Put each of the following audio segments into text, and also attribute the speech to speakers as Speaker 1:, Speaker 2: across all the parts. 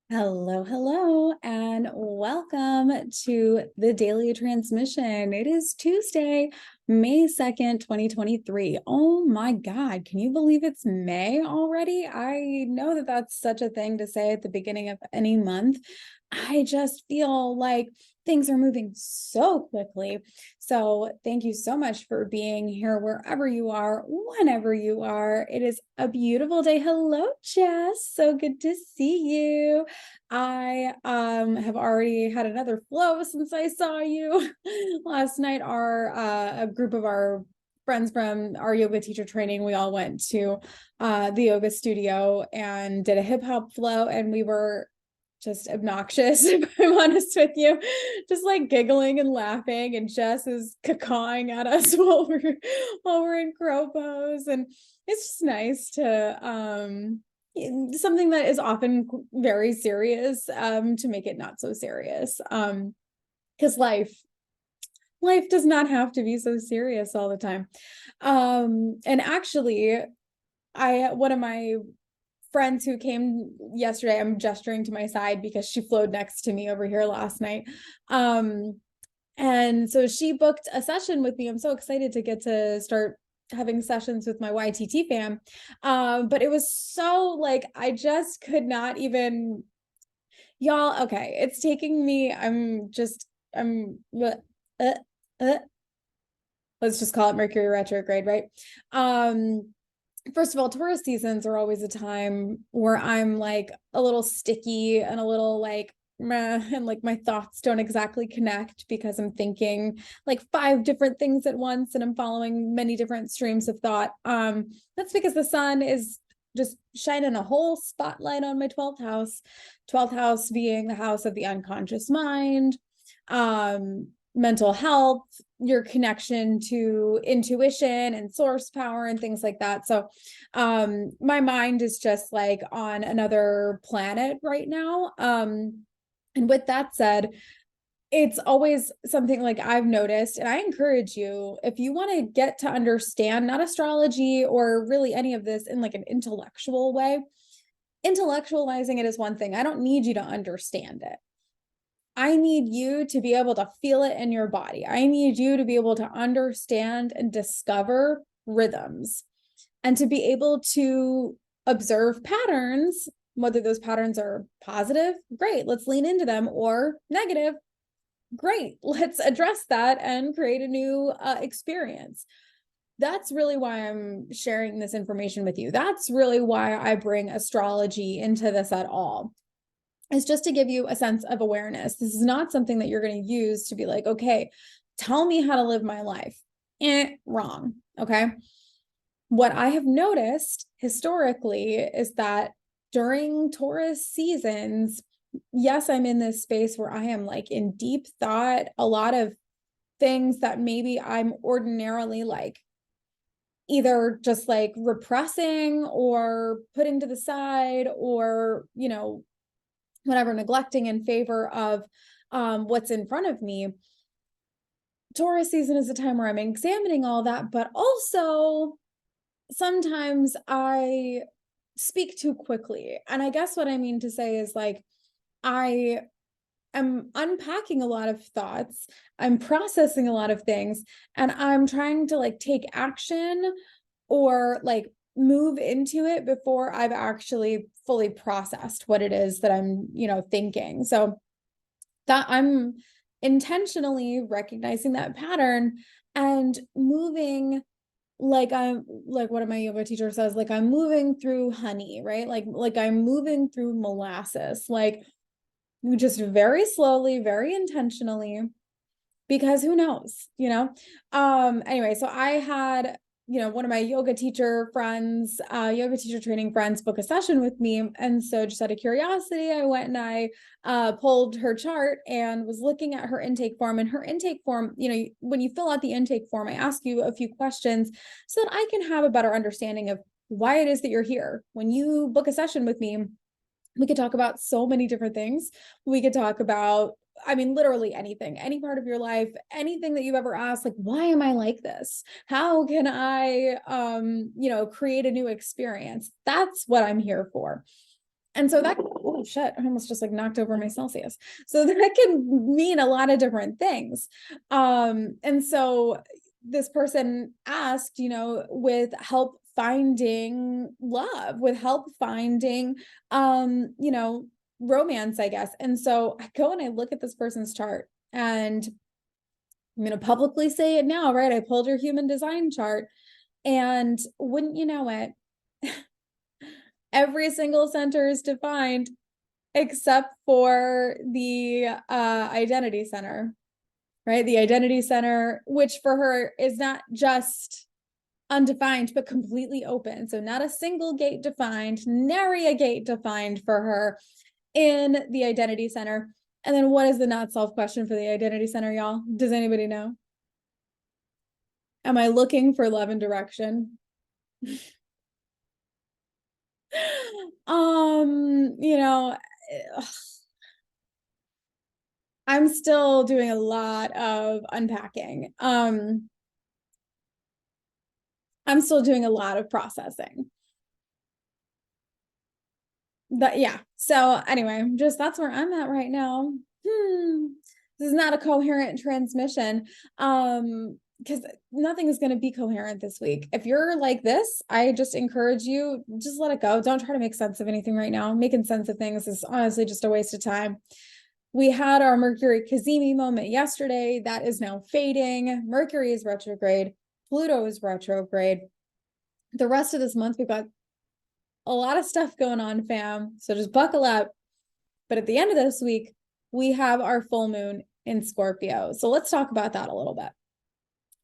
Speaker 1: Hello, hello, and welcome to the daily transmission. It is Tuesday, May 2nd, 2023. Oh my God, can you believe it's May already? I know that that's such a thing to say at the beginning of any month. I just feel like things are moving so quickly. So, thank you so much for being here wherever you are, whenever you are. It is a beautiful day. Hello, Jess. So good to see you. I have already had another flow since I saw you last night. Our a group of our friends from our yoga teacher training, we all went to the yoga studio and did a hip hop flow, and we were just obnoxious, if I'm honest with you, just like giggling and laughing, and Jess is cacawing at us while we're in crow pose, and it's just nice to something that is often very serious to make it not so serious, because life does not have to be so serious all the time. And actually, I one of my friends who came yesterday, I'm gesturing to my side because she flowed next to me over here last night. And so she booked a session with me. I'm so excited to get to start having sessions with my YTT fam. But it was so like, I just could not even, y'all. Okay. It's taking me, uh, uh, let's just call it Mercury retrograde, right? First of all, tourist seasons are always a time where I'm like a little sticky and a little like meh, and like my thoughts don't exactly connect because I'm thinking like five different things at once and I'm following many different streams of thought. That's because the sun is just shining a whole spotlight on my 12th house. 12th house being the house of the unconscious mind, mental health, your connection to intuition and source power and things like that. So my mind is just like on another planet right now. And with that said, it's always something like I've noticed, and I encourage you, if you want to get to understand not astrology or really any of this in like an intellectual way, intellectualizing it is one thing. I don't need you to understand it. I need you to be able to feel it in your body. I need you to be able to understand and discover rhythms and to be able to observe patterns, whether those patterns are positive, great, let's lean into them, or negative, great, let's address that and create a new experience. That's really why I'm sharing this information with you. That's really why I bring astrology into this at all. Is just to give you a sense of awareness. This is not something that you're going to use to be like, okay, tell me how to live my life. Wrong. Okay. What I have noticed historically is that during Taurus seasons, yes, I'm in this space where I am like in deep thought, a lot of things that maybe I'm ordinarily like either just like repressing or putting to the side or, whatever, neglecting in favor of what's in front of me. Taurus season is a time where I'm examining all that, but also sometimes I speak too quickly. And I guess what I mean to say is like, I am unpacking a lot of thoughts, I'm processing a lot of things, and I'm trying to like take action or like move into it before I've actually fully processed what it is that I'm, thinking. So that I'm intentionally recognizing that pattern and moving like I'm like one of my yoga teachers says, like I'm moving through honey, right? Like I'm moving through molasses, like just very slowly, very intentionally, because who knows, anyway, so I had one of my yoga teacher friends, yoga teacher training friends, book a session with me, and so just out of curiosity I went and I pulled her chart and was looking at her intake form. And her intake form, when you fill out the intake form, I ask you a few questions so that I can have a better understanding of why it is that you're here. When you book a session with me, we could talk about so many different things. We could talk about, I mean, literally anything, any part of your life, anything that you've ever asked, like, why am I like this? How can I, create a new experience? That's what I'm here for. And so that, oh shit, I almost just like knocked over my Celsius. So that can mean a lot of different things. And so this person asked, with help finding love, with help finding, romance, I guess. And so I go and I look at this person's chart, and I'm going to publicly say it now, right? I pulled your human design chart, and wouldn't you know it, every single center is defined except for the identity center, right? The identity center, which for her is not just undefined, but completely open. So not a single gate defined, nary a gate defined for her in the identity center. And then what is the not self question for the identity center, y'all? Does anybody know? Am I looking for love and direction? I'm still doing a lot of unpacking. I'm still doing a lot of processing. Yeah. So anyway, that's where I'm at right now. This is not a coherent transmission. Because nothing is going to be coherent this week. If you're like this, I just encourage you, just let it go. Don't try to make sense of anything right now. Making sense of things is honestly just a waste of time. We had our Mercury Cazimi moment yesterday. That is now fading. Mercury is retrograde. Pluto is retrograde. The rest of this month, we've got a lot of stuff going on, fam. So just buckle up. But at the end of this week, we have our full moon in Scorpio. So let's talk about that a little bit.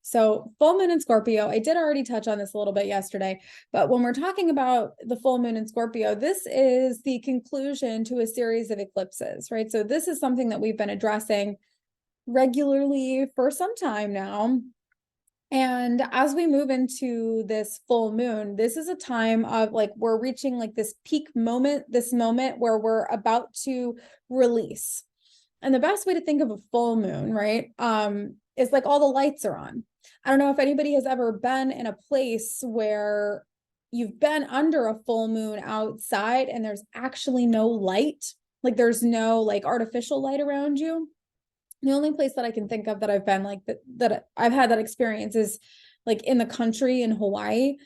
Speaker 1: So full moon in Scorpio, I did already touch on this a little bit yesterday, but when we're talking about the full moon in Scorpio, this is the conclusion to a series of eclipses, right? So this is something that we've been addressing regularly for some time now. And as we move into this full moon, this is a time of like, we're reaching like this peak moment, this moment where we're about to release. And the best way to think of a full moon, right, is like all the lights are on. I don't know if anybody has ever been in a place where you've been under a full moon outside and there's actually no light, like there's no like artificial light around you. The only place that I can think of that I've been like that I've had that experience is like in the country in Hawaii,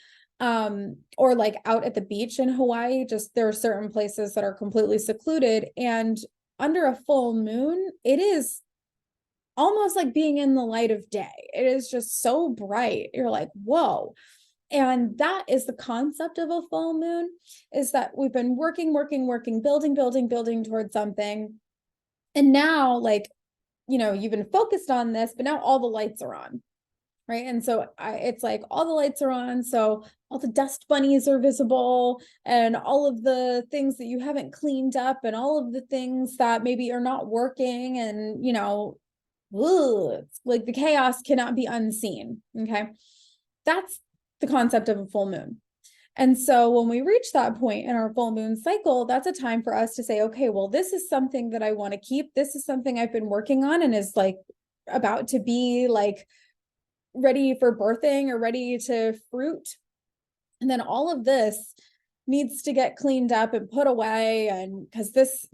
Speaker 1: or like out at the beach in Hawaii. Just there are certain places that are completely secluded, and under a full moon, it is almost like being in the light of day. It is just so bright. You're like, whoa. And that is the concept of a full moon, is that we've been working, building towards something. And now, like, you've been focused on this, but now all the lights are on, right? And so it's like all the lights are on. So all the dust bunnies are visible, and all of the things that you haven't cleaned up, and all of the things that maybe are not working, and, like the chaos cannot be unseen. Okay. That's the concept of a full moon. And so when we reach that point in our full moon cycle, that's a time for us to say, okay, well, this is something that I want to keep. This is something I've been working on and is like about to be like ready for birthing or ready to fruit. And then all of this needs to get cleaned up and put away. And because this,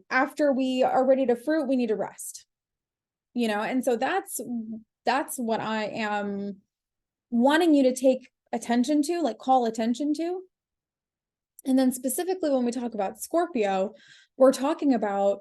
Speaker 1: after we are ready to fruit, we need to rest, and so that's what I am wanting you to take attention to, like call attention to. And then specifically when we talk about Scorpio, we're talking about,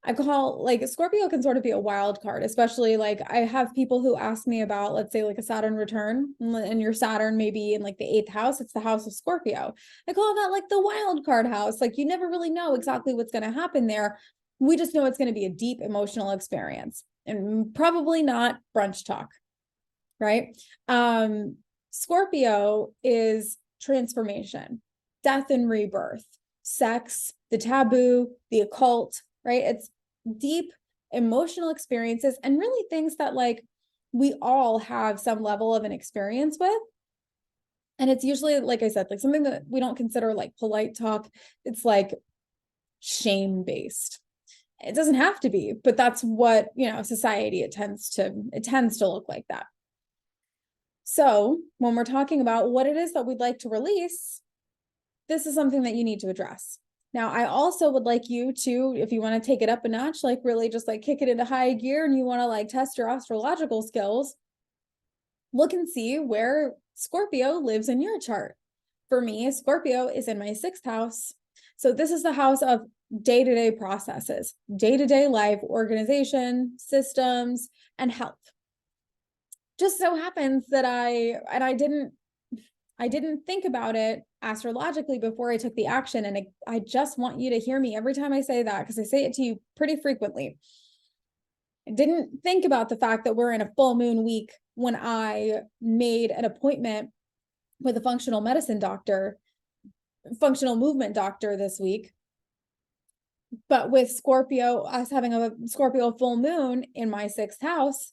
Speaker 1: I call like Scorpio can sort of be a wild card, especially like I have people who ask me about, let's say like a Saturn return, and your Saturn maybe in like the 8th house, it's the house of Scorpio. I call that like the wild card house. Like you never really know exactly what's going to happen there. We just know it's going to be a deep emotional experience, and probably not brunch talk, right? Scorpio is transformation, death and rebirth, sex, the taboo, the occult, right? It's deep emotional experiences, and really things that like we all have some level of an experience with. And it's usually, like I said, like something that we don't consider like polite talk. It's like shame-based. It doesn't have to be, but that's what, society, it tends to look like that. So when we're talking about what it is that we'd like to release, this is something that you need to address. Now, I also would like you to, if you want to take it up a notch, like really just like kick it into high gear and you want to like test your astrological skills, look and see where Scorpio lives in your chart. For me, Scorpio is in my 6th house. So this is the house of day-to-day processes, day-to-day life, organization, systems, and health. Just so happens that I didn't think about it astrologically before I took the action. And I just want you to hear me every time I say that, because I say it to you pretty frequently. I didn't think about the fact that we're in a full moon week when I made an appointment with a functional medicine doctor, functional movement doctor this week. But with Scorpio, us having a Scorpio full moon in my 6th house,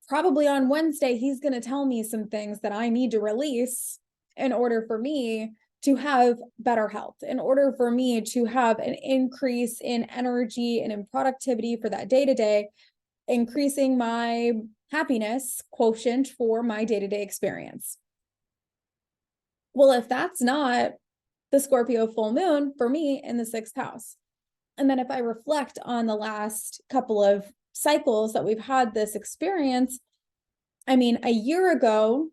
Speaker 1: probably on Wednesday, he's going to tell me some things that I need to release in order for me to have better health, in order for me to have an increase in energy and in productivity for that day to day, increasing my happiness quotient for my day-to-day experience. Well, if that's not the Scorpio full moon for me in the 6th house, and then if I reflect on the last couple of cycles that we've had this experience, I mean, a year ago,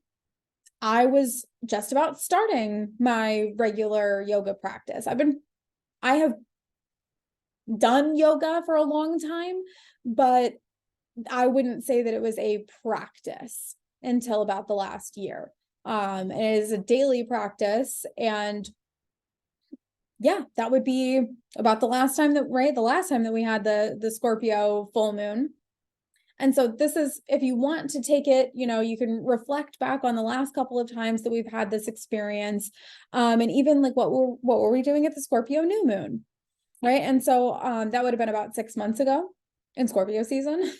Speaker 1: I was just about starting my regular yoga practice. I have done yoga for a long time, but I wouldn't say that it was a practice until about the last year. It is a daily practice, and yeah, that would be about the last time that we had the Scorpio full moon. And so this is, if you want to take it, you can reflect back on the last couple of times that we've had this experience. And even like what were we doing at the Scorpio new moon? Right. And so that would have been about 6 months ago in Scorpio season.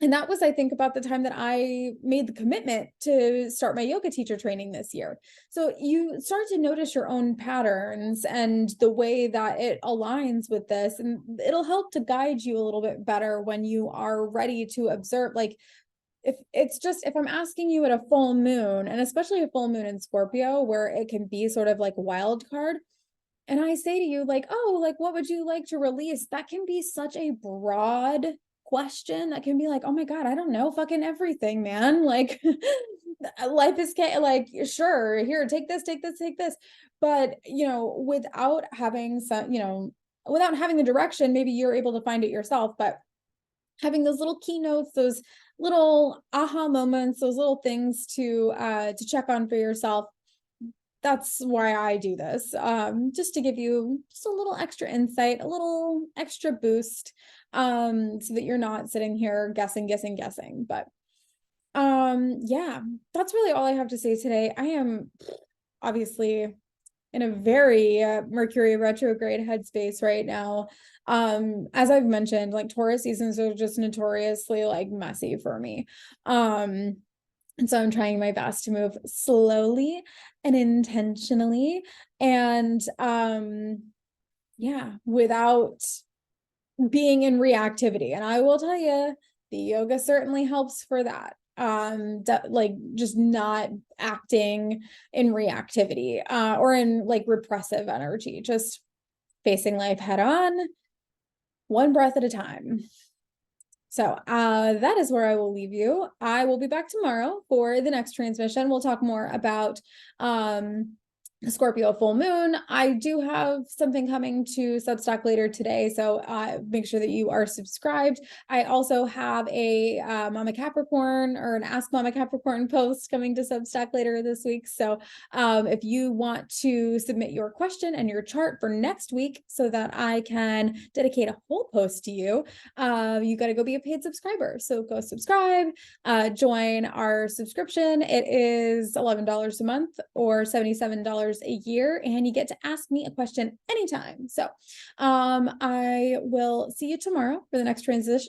Speaker 1: And that was, I think, about the time that I made the commitment to start my yoga teacher training this year. So you start to notice your own patterns and the way that it aligns with this, and it'll help to guide you a little bit better when you are ready to observe. Like, if I'm asking you at a full moon, and especially a full moon in Scorpio, where it can be sort of like wild card, and I say to you, like, oh, like, what would you like to release? That can be such a broad question. That can be like, oh my God, I don't know, fucking everything, man. Like, life is like, sure, here, take this, take this, take this. But, without having without having the direction, maybe you're able to find it yourself. But having those little keynotes, those little aha moments, those little things to check on for yourself, that's why I do this, just to give you just a little extra insight, a little extra boost, so that you're not sitting here guessing. But yeah, that's really all I have to say today. I am obviously in a very Mercury retrograde headspace right now. As I've mentioned, like Taurus seasons are just notoriously like messy for me. And so I'm trying my best to move slowly and intentionally, and yeah, without being in reactivity. And I will tell you, the yoga certainly helps for that. Like just not acting in reactivity or in like repressive energy, just facing life head on, one breath at a time. So that is where I will leave you. I will be back tomorrow for the next transmission. We'll talk more about the Scorpio full moon. I do have something coming to Substack later today, so make sure that you are subscribed. I also have a Mama Capricorn or an Ask Mama Capricorn post coming to Substack later this week. So if you want to submit your question and your chart for next week so that I can dedicate a whole post to you, you got to go be a paid subscriber. So go subscribe, join our subscription. It is $11 a month or $77 a year, and you get to ask me a question anytime. So I will see you tomorrow for the next transmission.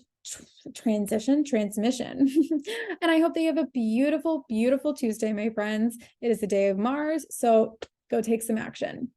Speaker 1: And I hope that you have a beautiful, beautiful Tuesday, my friends. It is the day of Mars, so go take some action.